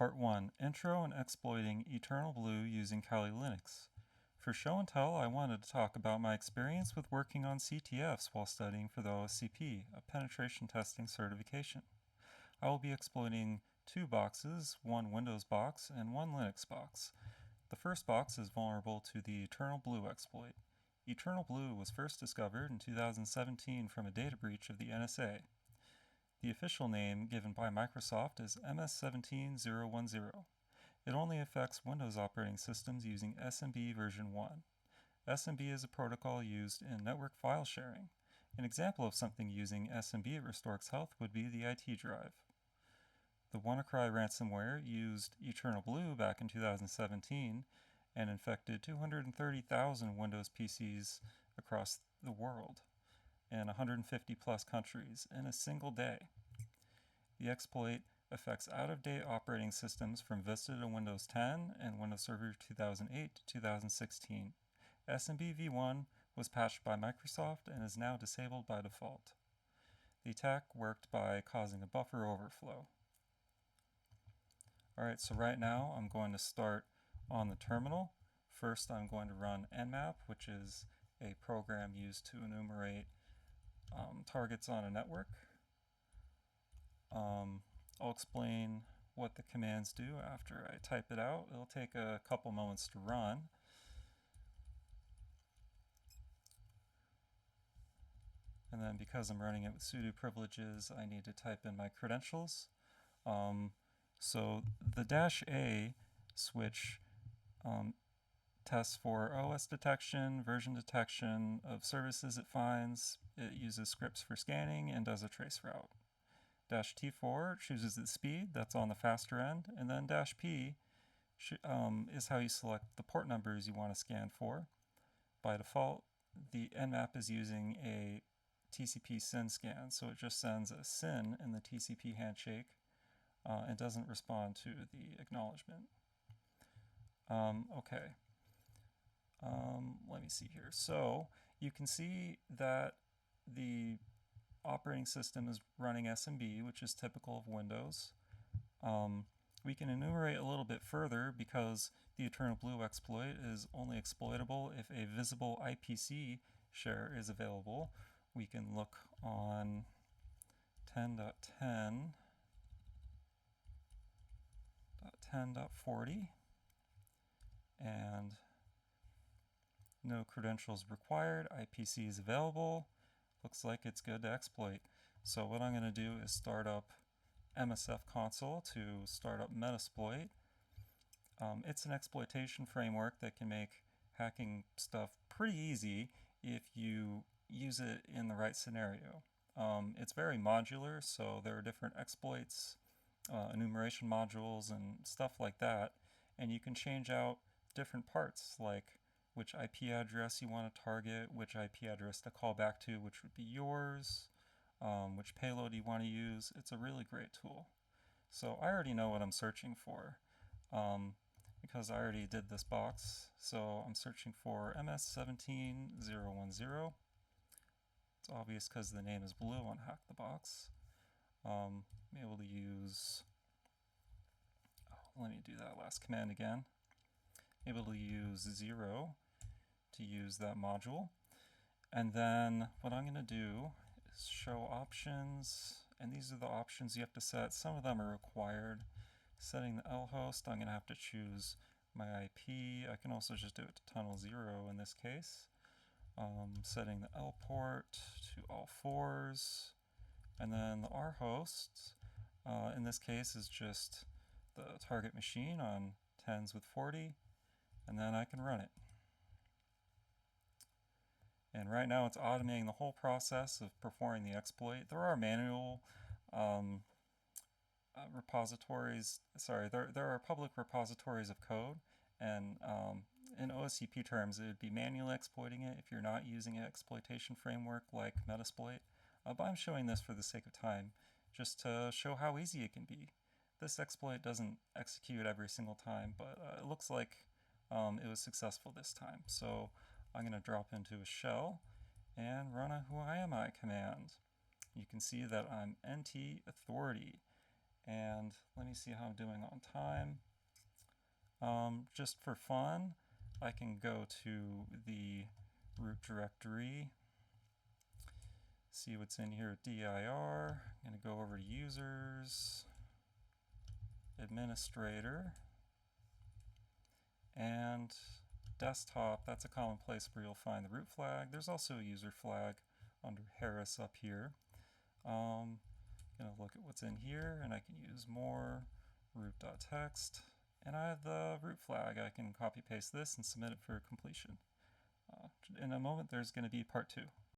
Part 1, Intro and Exploiting Eternal Blue using Kali Linux. For show and tell, I wanted to talk about my experience with working on CTFs while studying for the OSCP, a penetration testing certification. I will be exploiting two boxes, one Windows box and one Linux box. The first box is vulnerable to the Eternal Blue exploit. Eternal Blue was first discovered in 2017 from a data breach of the NSA. The official name given by Microsoft is MS17010. It only affects Windows operating systems using SMB version 1. SMB is a protocol used in network file sharing. An example of something using SMB at Restore's Health would be the IT drive. The WannaCry ransomware used Eternal Blue back in 2017 and infected 230,000 Windows PCs across the world in 150 plus countries in a single day. The exploit affects out-of-date operating systems from Vista to Windows 10 and Windows Server 2008 to 2016. SMB v1 was patched by Microsoft and is now disabled by default. The attack worked by causing a buffer overflow. Alright, so right now I'm going to start on the terminal. First I'm going to run nmap, which is a program used to enumerate targets on a network. I'll explain what the commands do after I type it out. It'll take a couple moments to run. And then because I'm running it with sudo privileges, I need to type in my credentials. So the -A switch tests for OS detection, version detection of services it finds. It uses scripts for scanning and does a trace route. -T4 chooses the speed, that's on the faster end, and then -P is how you select the port numbers you want to scan for. By default, the nmap is using a TCP SYN scan, so it just sends a SYN in the TCP handshake and doesn't respond to the acknowledgement. Okay. Let me see here. So you can see that the operating system is running SMB, which is typical of Windows. We can enumerate a little bit further because the Eternal Blue exploit is only exploitable if a visible IPC share is available. We can look on 10.10.10.40 and no credentials required, IPC is available. Looks like it's good to exploit. So what I'm going to do is start up MSF console to start up Metasploit. It's an exploitation framework that can make hacking stuff pretty easy if you use it in the right scenario. It's very modular, so there are different exploits, enumeration modules, and stuff like that. And you can change out different parts, like which IP address you want to target, which IP address to call back to, which would be yours, which payload you want to use. It's a really great tool. So I already know what I'm searching for because I already did this box. So I'm searching for MS17010. It's obvious because the name is blue on Hack the Box. I'm able to use, let me do that last command again. Able to use 0 to use that module. And then what I'm going to do is show options, and these are the options you have to set. Some of them are required. Setting the L host, I'm going to have to choose my IP. I can also just do it to tunnel 0 in this case. Setting the L port to all 4s, and then the R host in this case is just the target machine on 10s with 40, and then I can run it. And right now it's automating the whole process of performing the exploit. There are manual repositories, there are public repositories of code, and in OSCP terms it would be manually exploiting it if you're not using an exploitation framework like Metasploit. But I'm showing this for the sake of time, just to show how easy it can be. This exploit doesn't execute every single time, but it looks like it was successful this time. So I'm going to drop into a shell and run a whoami command. You can see that I'm NT authority, And let me see how I'm doing on time. Just for fun, I can go to the root directory, see what's in here at dir. I'm going to go over to users, administrator, and desktop. That's a common place where you'll find the root flag. There's also a user flag under Harris up here. Going to look at what's in here, and I can use more root.txt. And I have the root flag. I can copy paste this and submit it for completion. In a moment, there's going to be part 2.